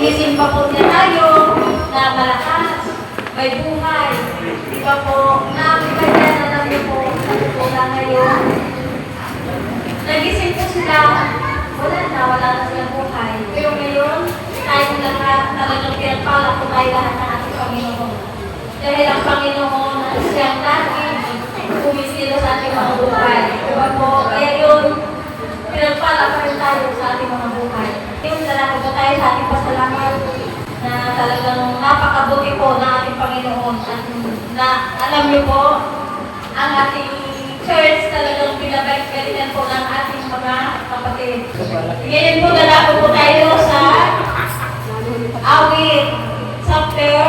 Sinisimba po niya tayo na malakas, may buhay. Di ba po, nakakita na lang niyo po sa tula ngayon. Nagising po sila, wala na silang buhay. Pero ngayon, tayo lahat, talagang pinagpala po tayo lahat ng ating Panginoon. Dahil ang Panginoon, siyang lagi kumisilo sa ating mga buhay. Di ba po, kaya yun, pinagpala pa rin tayo sa ating mga buhay. Yung salamat po tayo sa ating pasalamat na talagang napakabuti po ng ating Panginoon. At na alam niyo po, ang ating church talagang pinabalik-balikan po ng ating mga kapatid. Ngayon po lalako po tayo sa awit chapter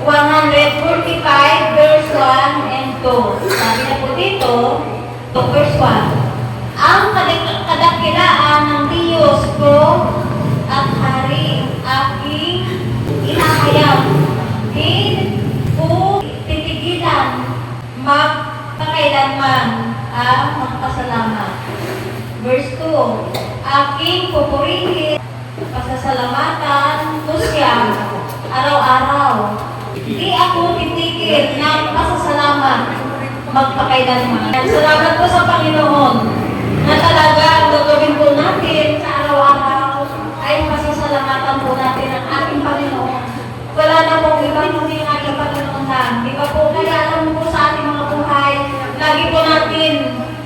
145 verse 1 and 2. Sabi na po dito, verse 1. Ang kadakilaan ng Diyos ko at Hari aking inahayag. Di ko titigilan magpakailanman ang magpasalamat. Verse 2. Aking pupurihin pasasalamatan ko siya araw-araw. Di ako titigil ng pasasalamat magpakailanman. Salamat po sa Panginoon na talaga ang gagawin po natin sa araw-araw ay pasasalamatan po natin ang ating Panginoon. Wala na pong ibang hindi ang ating Panginoon lang. Di ba po, kaya alam po sa ating mga buhay, lagi po natin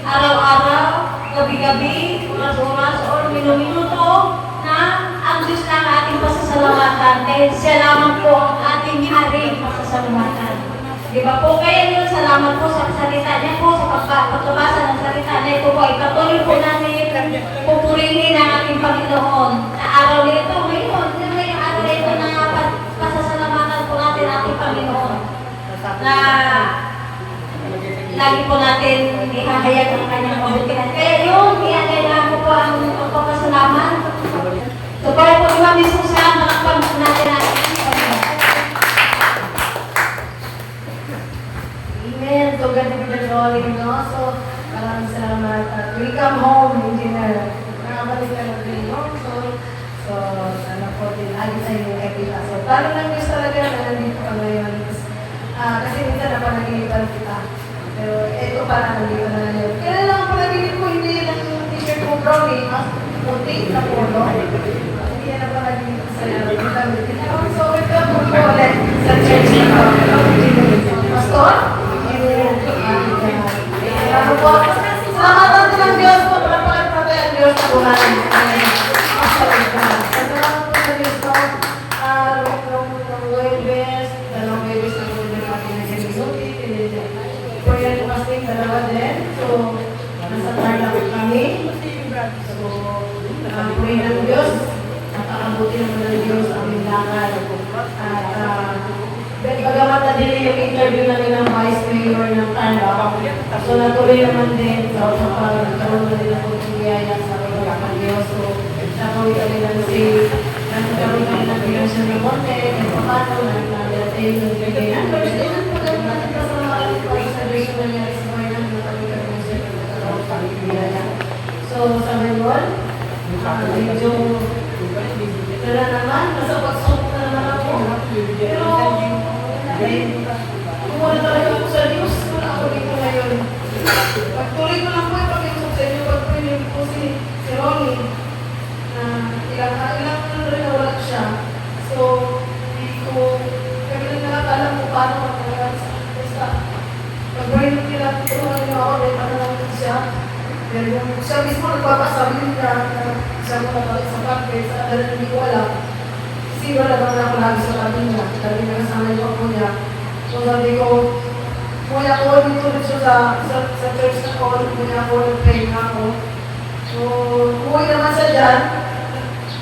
araw-araw, gabi-gabi, oras-oras, or minuto na ang Diyos na ang ating pasasalamatan dahil siya lamang po ang ating haring pasasalamatan. Di ba po? Kaya yun, salamat po sa salita niya po, sa pagkabasa ng salita niya po ay patuloy po namin pupurihin ang ating Panginoon. Sa araw nito, ngayon, yung araw nito na pasasalamatan po natin ang ating Panginoon. Na lagi po natin ihahayag ang kanyang kabutihan. Kaya yun, kailangan po ang pagpapasalamat. So, para po naman mismo sa nakapag natin natin. Amen. So, God be the glory, no? So, maraming salamat. Welcome home, Engineer. Nakabalik ka na rin, no? So, sana po din lagi tayo nakikita. So, paano lang Diyos talaga na nandito ka ngayon? Kasi minsan na panaginip kita. Pero ito para nandito na ngayon. Kaya lang ang panaginip ko, hindi lang yung t-shirt mo brown, eh. Puti na polo. Hindi yan ang panaginip ko sa'yo. So, welcome po ulit sa church na Pastor? Salamat natin ang Diyos po. Palapakan natin ang Diyos sa buhay. Salamat po sa Diyos po. Nung Webes, dalawang Webes na po din natin na Geminuti. Korean fasting, dalawa din. So, nasa tarlaw kami. So, pray ng Diyos. Nakakabuti naman ng Diyos ang lakad. At bagamat na din yung interview namin ng Vice Mayor ng Tarlac. So, natuloy naman din sa pagkaroon na din ako ng biyaya sa pagkakan Diyos. So, nakawin kami ng safe. Nagkaroon kami ng Pinosion ng Monte, ng Papato, ng Nagdating, ng Bigay Numbers. Then, pagkaroon natin pa sa mga celebration na nangyari sa mga nang kami kami sa pagkaroon kami biyaya. So, sa ngayon, medyo ito na naman, nasa pagsok na naman ako. Pero, kung wala talaga ako sa Diyos, wala ako dito ngayon. Pagtuloy ko lang po ipag-isok sa inyo, pag-tuloy po si Ronnie, na ilang na rin nawala siya. So, hindi ko, kami lang nakakalam kung paano magkakaroon sa basta. Pag-tuloy nila, tulungan niyo ako, dahil ano lang siya. Pero yung siya mismo nagpapasabi niya na siya mo nabalik sa practice, at dahil hindi ko alam. Kasi wala naman ako lagi sa tabi niya. Sabi niya kasama yung ako niya. So sabi ko, kuya ko, dito rin siya sa church na ko, kuya ko, nag-pray na ako. So, umuwi naman siya dyan.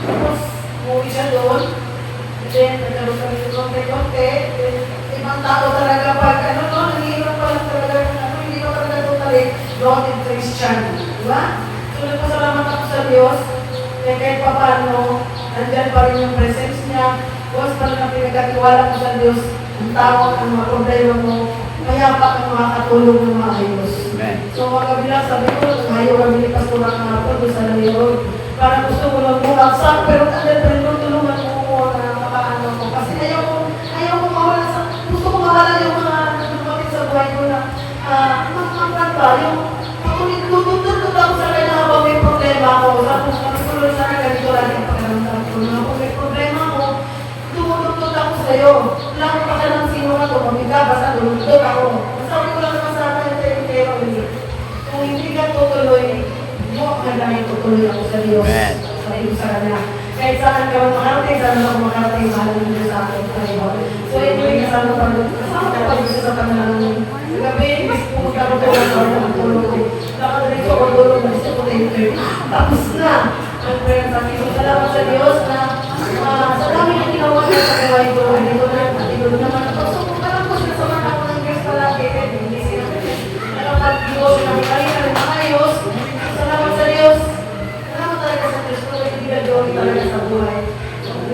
Tapos, umuwi siya doon. And then, nagkaroon kami ng konti-konti. Ibang tao talaga pag, nangihiram pa lang talaga, hindi ko talaga totally rooted Christian. Diba? So, nagpasalamat ako sa Diyos. Kaya kahit pa paano, nandyan pa rin yung presence niya. Once pa rin ang pinagkatiwala ko sa Diyos, ang tawag ang mga problema mo, kaya pa kang makakatulong ng maayos. So mga kabilang sabi ko, ayaw kami ni Pastor ang hapon doon sa Naliro. Para gusto ko lang bumagsak, pero kaya pa rin tulungan mo bata, yung tututut ako sa kanya habang may problema ako. Tapos kami tuloy sa kanya, ganito lang yung pakiramdam ko. Kung may problema ako, tumututut ako sa'yo. Wala ko pa ka ng sino ka to, mamiga, basta tumutut ako. Sabi ko lang naman sa akin, pero kung hindi ka tutuloy, mo ang dahil tutuloy ako sa Diyos. Sabi ko sa kanya. Kahit saan ka makarating, saan ako makarating, mahal mo sa akin. So, anyway, kasama pa doon. Kasama ka pa doon sa panahon. Sa gabi, pumunta ko doon sa tulog ko. Nakadalit ko tulog na sa computer. Tapos na, ang prayer sa akin. Salamat sa Diyos na sa dami na ginawa niya sa kaway ko. Hindi ko na natigulo naman ako. So, kung parang ko sila sa mga ako ng Diyos palagi, kahit hindi sila. Salamat Diyos na may kaya na maayos. Salamat sa Diyos. Salamat talaga sa Diyos. Kung hindi ka doon talaga sa buhay.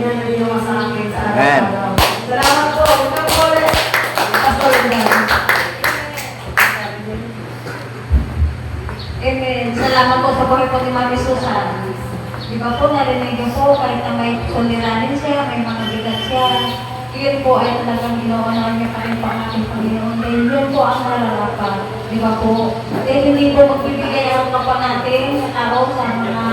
Yan ang ginawa sa akin sa araw-araw. Salamat po. Ikaw po ulit. Pastor Ilan. Amen. Salamat po sa buhay po ni Mami Susan. Di ba po, narinig niyo po, kahit na may suliranin siya, may mga bigat siya, yun po ay talagang ginawa niya pa rin po ang ating Panginoon. Dahil yun po ang nararapat. Di ba po? Dahil hindi po magbibigay ang kapwa natin araw sa mga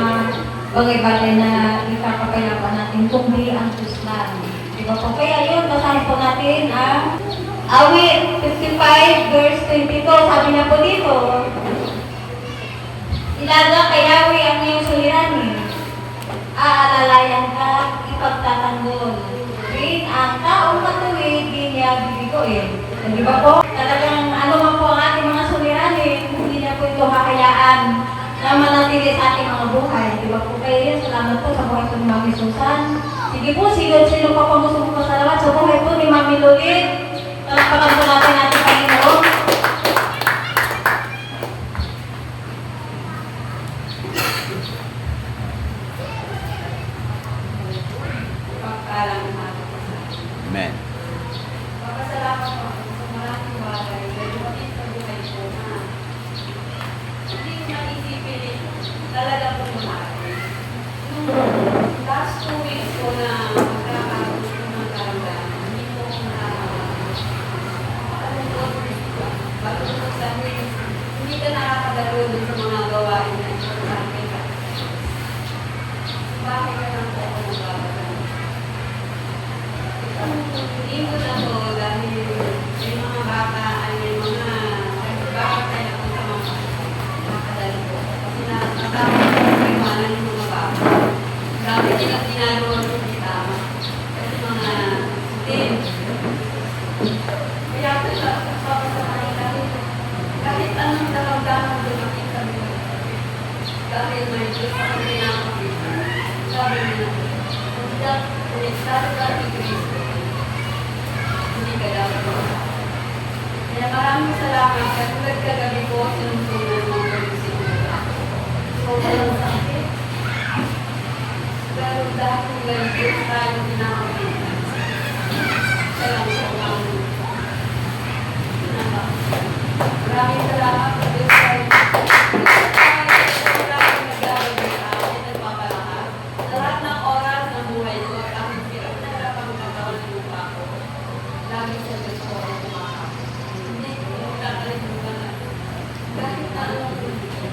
bagay-bagay na ipapagayapan natin, kundi ang Diyos lang. Di ba po? Kaya yun, basahin po natin ang Awit 55 verse 22. Sabi na po dito, ilaga kay Yahweh ang iyong suliranin, aalalayan ka, ipagtatanggol. Rin ang taong matuwid, di niya bibiguin. Di ba po? Talagang ano man po ang ating mga suliranin, hindi niya po ito hakayaan na manatili sa ating mga buhay. Di ba po? Kaya yun, salamat po sa buhay po ni Mami Susan. Sige po, sino pa po gusto mo pasalamat sa buhay po ni Mami Lulit. Palakpakan po natin ating Panginoon. Amen. Papasalamat po sa maraming bagay. Dahil kapit sa buhay ko na hindi ko naisipin talaga po mahal. Nung last 2 weeks ko na magkakaroon ko ng karamdaman, hindi ko balunod dahil hindi ka nakakagalo dun sa mga gawain na importante ka. Bakit ka lang po ako nagbabagal? Hindi ko na to dahil may mga bata ay may mga bakit tayo ako sa mga makadali ko. Kasi nakakatawa ko sa iwanan yung mga bata. Grabe nilang ginagawa ko hindi tama. Kasi mga din. Kaya ko siya kapapasamahin kahit anong daramdaman dumating kami. Dahil may Diyos ako pinakakita. Sabi niya, kung nagsabi ka ni Kristo, hindi ka dapat mo. Kaya maraming salamat. Katulad kagabi po, sinusunan mo ko yung sinula. So, walang sakit. Pero dahil ngayon, Diyos tayo pinakakita. Siya lang po ang pinakakita. Maraming salamat sa Diyos tayo. Maraming nagagawin sa akin, nagpapalakas. Sa lahat ng oras ng buhay ko, kahit pinagpapang katawan ng mukha ko, lagi sa Diyos ko ang kumakap. Hindi ko nakalimutan na kahit na anong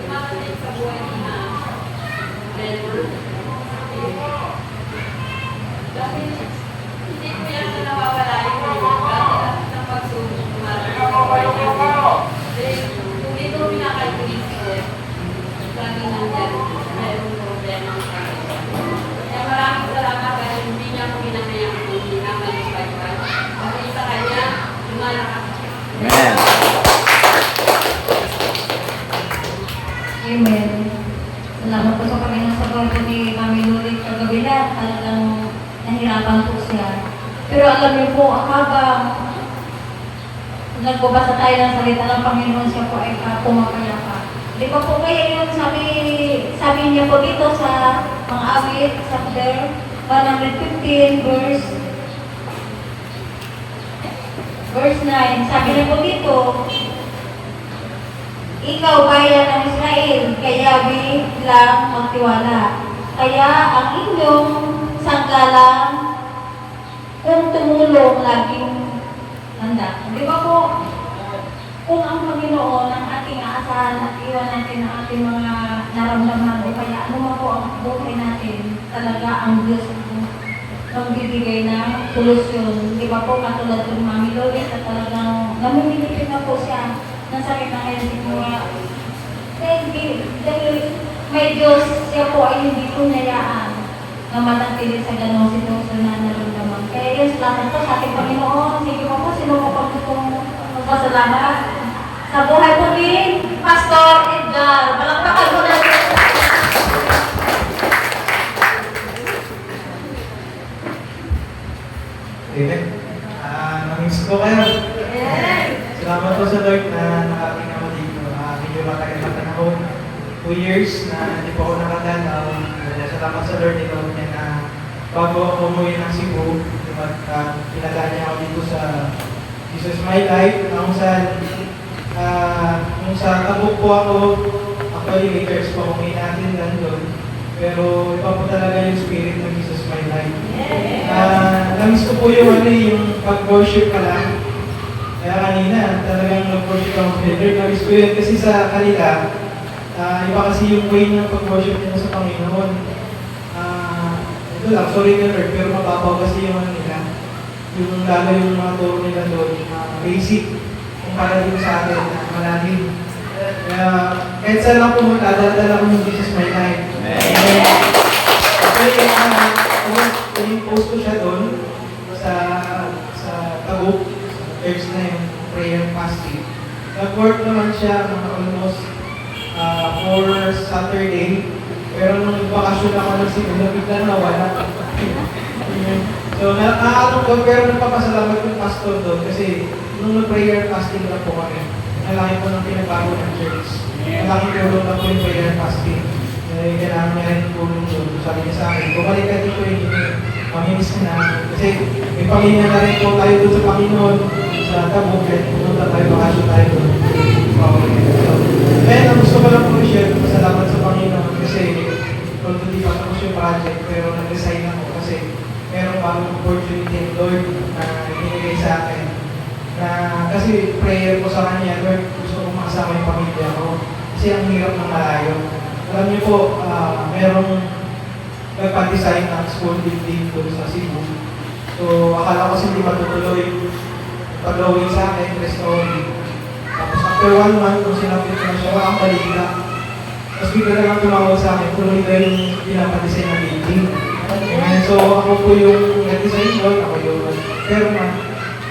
dumarating sa buhay na meron. Dahil hindi ko yan na nawawala yung kahit ng pagsubok dumarating sa buhay natin. Dahil kung ito pinakay Kristo, lagi nandiyan, mayroong problema sa akin. Kaya maraming salamat dahil hindi niya ako hinahayang kung hindi naman yung bye-bye. Dahil sa kanya, lumalakas. Amen. Amen. Salamat po sa Panginoon sa buhay po ni Mami Lulit kagabi na. Talagang nahirapan po siya. Pero alam niyo po, habang nagbabasa tayo ng salita ng Panginoon, siya po ay pumapayapa. Di ba po kaya yun sabi niya po dito sa mga awit, chapter 115, verse 9. Sabi niya po dito, ikaw bayan ng Israel, kaya biglang magtiwala. Kaya ang inyong sanggalang kung tumulong laging handa. Di ba po? kung ang Panginoon ang ating aasahan at iwan natin ang ating mga naramdaman o kaya ano man po ang buhay natin, talaga ang Diyos ang bibigay ng solusyon. Di ba po, katulad ng Mami Lolit at talagang namimilipin na po siya ng sakit na ngayon din mga dahil may Diyos, siya po ay hindi po nayaan na manatili sa ganong sitwasyon na naramdaman. Kaya yun, salamat po sa ating Panginoon. Sige po po, sino po po gustong magpasalamat sa buhay po ni Pastor Edgar. Palakpakan po natin. Amen. Namiss ko kayo. Salamat po sa Lord na nakating ako dito. Medyo matagal na panahon. 2 years na hindi po ako nakadalaw. Salamat sa Lord ito niya na bago ako umuwi ng Cebu, pinadala niya ako dito sa Jesus My Life. Kung sa Tabuk po ako, actually may church po akong inatindan doon. Pero iba po talaga yung spirit ng Jesus My Life. Namiss ko po yung pag-worship ka lang. Kaya kanina, talagang nag-worship ako sa Lord. Namiss ko yun kasi sa kanila, iba kasi yung way ng pag-worship nila sa Panginoon. Ito lang, sorry ka Lord, pero mababaw kasi yung nila. Yung lalo yung mga turo nila doon, basic. Kung para dito sa atin, malalim. Kaya kahit saan lang pumunta, dala ko yung Jesus My Life. Yung post ko siya doon sa Tabuk, sa church na yung prayer fasting. Nag-work naman siya almost for Saturday, pero nung nagbakasyon ako ng Cebu, biglang nawala. So, pero nagpapasalamat yung pastor doon kasi nung nag-prayer fasting na po kami, nalaki po ng pinagbago ng church. Malaki tulong na po yung prayer fasting. Kailangan niya rin tulong doon. Sabi niya sa akin, bumalik ka dito yung maminis na. Kasi may pamilya na rin po tayo doon sa Panginoon, sa Tabuk, at pumunta tayo, bakasyon tayo doon. Kaya gusto ko lang po i-share, pasalamat sa Panginoon kasi kung hindi pa tapos yung project, pero nag-resign ako kasi meron bagong opportunity ng Lord na binigay sa akin. Kasi prayer ko sa Kanya, Lord, gusto ko makasama yung pamilya ko kasi ang hirap ng malayo. Alam niyo po, merong nagpa-design ng school building doon sa Cebu. So, akala ko hindi matutuloy. Pag-lowing sa akin, restoring. Tapos after 1 month, nung sinapit ko na siya, ang balita. Tapos bigla na lang tumawag sa akin, tuloy na yung pinapa-design ng building. And so, ako po yung nag-design doon, ako yung pero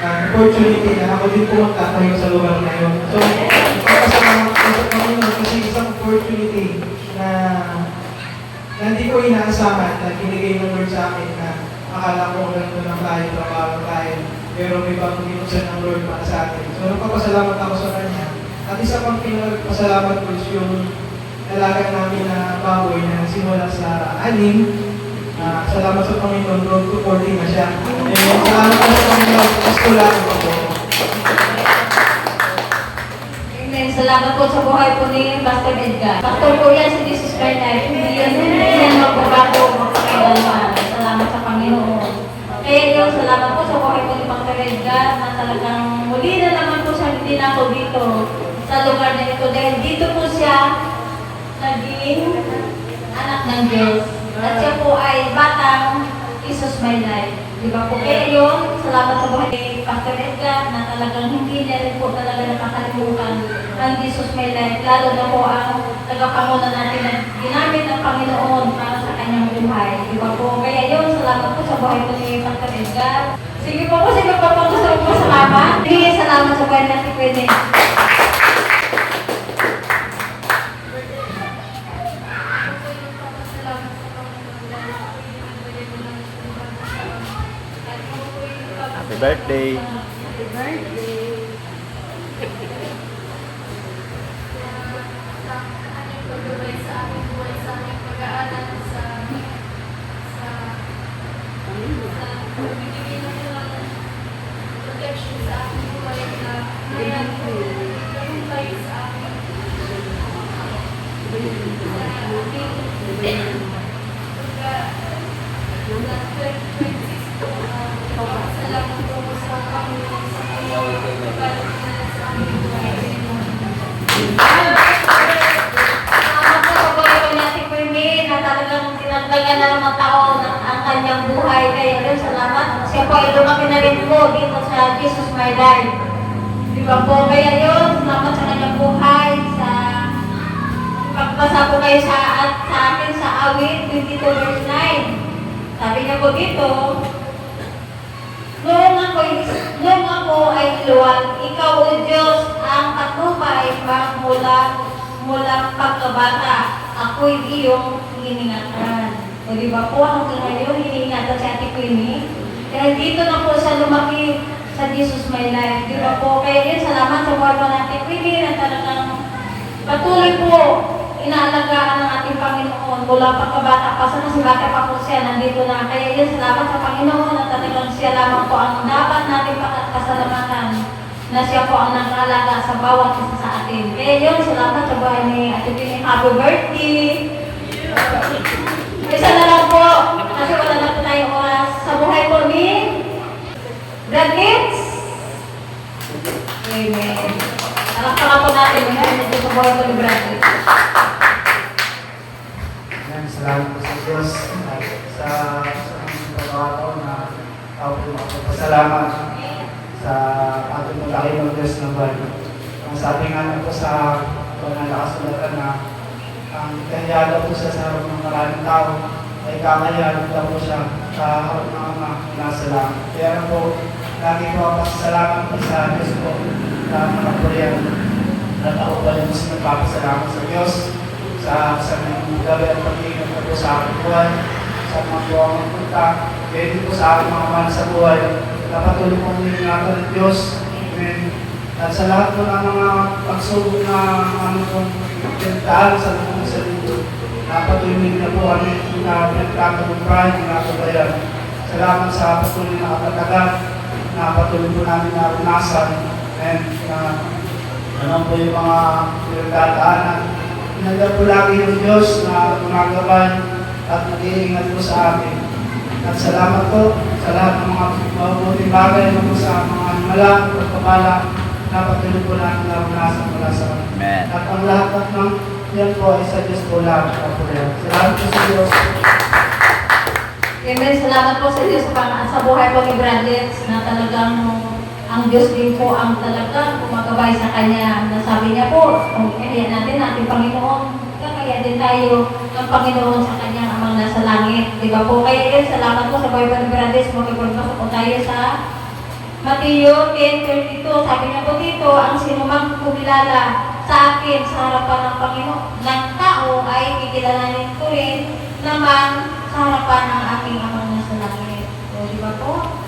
opportunity na ako din pumunta tayo sa lugar na yun. So, kapasalamat ko sa Panginoon kasi isang opportunity na hindi ko inaasahan na kinigay ng Lord sa akin na akala ko lang doon ang tayo, trabaho tayo, pero may bagong binuksan ng Lord para sa atin. So, nagpapasalamat ako sa Kanya. At isa pang pinagpasalamat ko is yung alaga namin na baboy na simula sa 6. Salamat sa Panginoon, road to 40 na siya. Salamat sa Panginoon, pastulaan ko po. Amen. Salamat po sa buhay po ni Pastor Edgar. Pastor po yan si Jesus Christ Life. Hindi yan magbabago, magpakailanman. Salamat sa Panginoon. Kaya yun, salamat po sa buhay po ni Pastor Edgar na talagang muli na naman po siya hindi na ako dito sa lugar na ito. Dahil dito po siya naging anak ng Diyos. At siya po ay batang Jesus My Life. Di ba po? Kaya yun, salamat sa buhay ni Pastor Edgar na talagang hindi niya rin po talaga nakakalimutan ang Jesus My Life. Lalo na po ang tagapanguna natin na ginamit ng Panginoon para sa kanyang buhay. Di ba po? Kaya yun, salamat po sa buhay po ni Pastor Edgar. Sige po, sige po, gusto ko salamat. Sige, salamat sa buhay natin pwede. Happy birthday. Happy birthday. Salamat po sa Panginoon sa Panginoon. na naman tao ang kanyang buhay. Kaya yun, salamat. Siya po ay lumaki na rin po dito sa Jesus My Life. Di ba po? Kaya yun, salamat sa kanyang buhay, sa pagbasa po kayo sa akin sa awit 22 verse 9. Sabi niya po dito, Noong ako ay luwag, ikaw o Diyos ang patnubay mula pagkabata. Ako'y iyong hiningatan. O di ba po, hanggang ngayon, hiningatan si Ate Queenie. Kaya dito na po siya lumaki sa Jesus My Life. Di ba po? Kaya yun, salamat sa buhay po ng Ate Queenie na talagang patuloy po inaalagaan ng ating Panginoon mula pagkabata pa sa bata pa po siya, nandito na. Kaya yun, salamat sa Panginoon na talagang siya lamang po ang dapat natin pasalamatan na siya po ang nag-aalaga sa bawat isa sa atin. Kaya yun, salamat sa buhay ni Ate Queenie. Happy birthday! Isa na lang po, kasi wala na po tayong oras. Sa buhay po ni Brad Gates. Amen. Palakpakan po natin yung sa buhay po ni Brad Gates. Salamat po sa Diyos at sa pagkakataon na ako po magpapasalamat sa ating malaki ng Diyos na buhay. Ang sabi nga po sa nakasulat na ang kanyada po siya sa harap ng maraming tao ay kakayaan daw po siya sa harap ng mga pinasalamat. Kaya po, lagi po ang pasasalamat po sa Diyos po na manapuriyan at ako pa rin po nagpapasalamat sa Diyos sa gabi at pag-iingat na po sa aking buhay, sa mga buwang magpunta, kaya din po sa aking mga mahal sa buhay, napatuloy pong ingatan ng Diyos. Amen. At sa lahat po ng mga pagsubok na pong pinagdaan sa mga sa dito, napatuloy na po kami na pinagkakalumpay, pinagkabayan. Salamat sa patuloy na kapatagan, napatuloy po namin na unasan, and ano po yung mga pinagdadaanan. Pinagdaan po lagi yung Diyos na gumagabay at nag-iingat po sa amin. At salamat po sa lahat ng mga mabuting bagay na po sa mga animalang, pagkabala, napatuloy po namin na unasan mula sa Amen. at ang lahat ng yan po ay sa Diyos po lahat. Salamat po sa Diyos. Amen. Salamat po sa Diyos sa buhay po ni Brad Gates na talagang ang Diyos din po ang talagang gumagabay sa Kanya. Nasabi niya po, kung kaya natin ating Panginoon, kaya din tayo ng Panginoon sa Kanyang amang nasa langit. Di ba po? Kaya yun, salamat po sa buhay po ni Brad Gates. Magpapagpasok po tayo sa Mateo 10:32. Sabi niya po dito, ang sinumang kumilala sa akin sa harapan ng Panginoon ng tao ay kikilalanin ko rin naman sa harapan ng aking amang nasa langit. O, di ba po?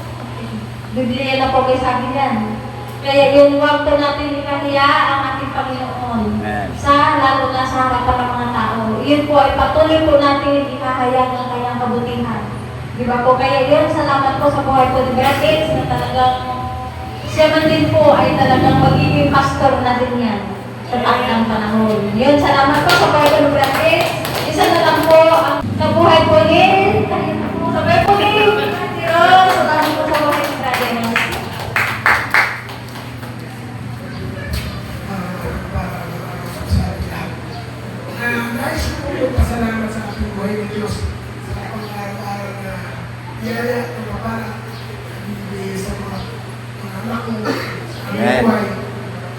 Biblia na po kayo sabi yan. Kaya yung huwag po natin ikahiya ang ating Panginoon. Amen. Lalo na sa harapan ng mga tao. Yun po ay patuloy po natin ikahayag ng kanyang kabutihan. Di ba po? Kaya yun, salamat po sa buhay po ni Brad Gates na talagang siya man din po ay talagang magiging pastor na din yan sa takdang panahon. Yun, salamat po sa buhay po ni Brad Gates. Isa na lang po ang sa buhay po ni sa buhay po ni Rose. Salamat po sa buhay ni Brad Gates. Nais ko po pasalamat sa ating buhay ng Diyos sa pang-araw-araw na biyaya at pagpapala na binibigay sa mga anak ko sa aming buhay.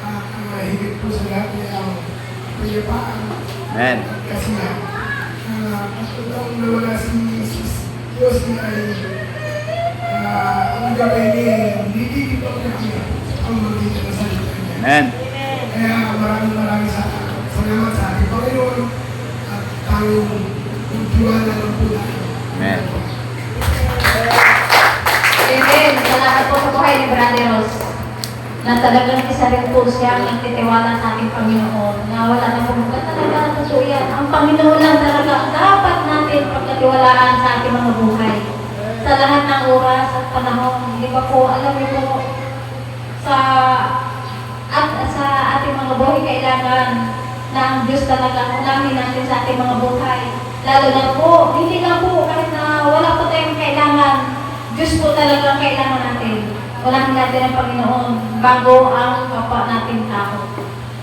Ang higit po sa lahat ay ang payapaan Amen. at kasiyahan. Pagkataong nawala si Diyos niya ay ang gabay niya hindi pa kami ang magiging na salita niya. Amen. Kaya maraming salamat sa ating Panginoon at tayong magtiwala ng po tayo. Amen. Amen. Salamat po sa buhay ni Brother Ross na talagang isa rin po siya ang nagtitiwala sa ating Panginoon na wala na pumunta talaga totoo yan. Ang Panginoon lang talaga ang dapat natin pagkatiwalaan sa ating mga buhay. Sa lahat ng oras at panahon, di ba po, alam niyo po, sa ating mga buhay kailangan na ang Diyos talaga unahin natin sa ating mga buhay. Lalo na po, hindi lang po kahit na wala po tayong kailangan, Diyos po talaga ang kailangan natin. Unahin natin ang Panginoon bago ang kapwa natin tao.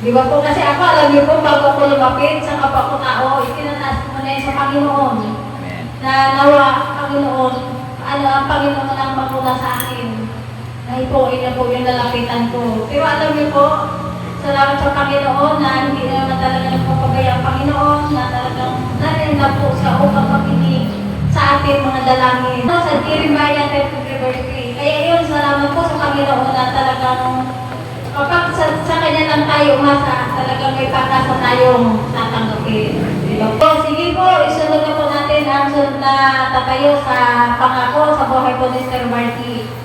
Di ba po? Kasi alam niyo po, bago ako lumapit sa kapwa ko tao, itinataas ko na yun sa Panginoon. Amen. na nawa, Panginoon, ano ang Panginoon ang magmula sa akin. Nahipuin niya po yung lalapitan ko. Pero alam niyo po, salamat sa Panginoon na hindi naman talaga nagpapagaya ang Panginoon, na talagang narin na po siya upang makinig sa ating mga dalangin. Sa Jeremiah 33. Kaya yun, salamat po sa Panginoon na talagang kapag sa Kanya lang tayo umasa, talagang may pag-asa tayong tatanggapin. Diba po? Sige po, isunod na po natin ang sunod na tatayo sa pangako sa buhay po ni Sir Marty.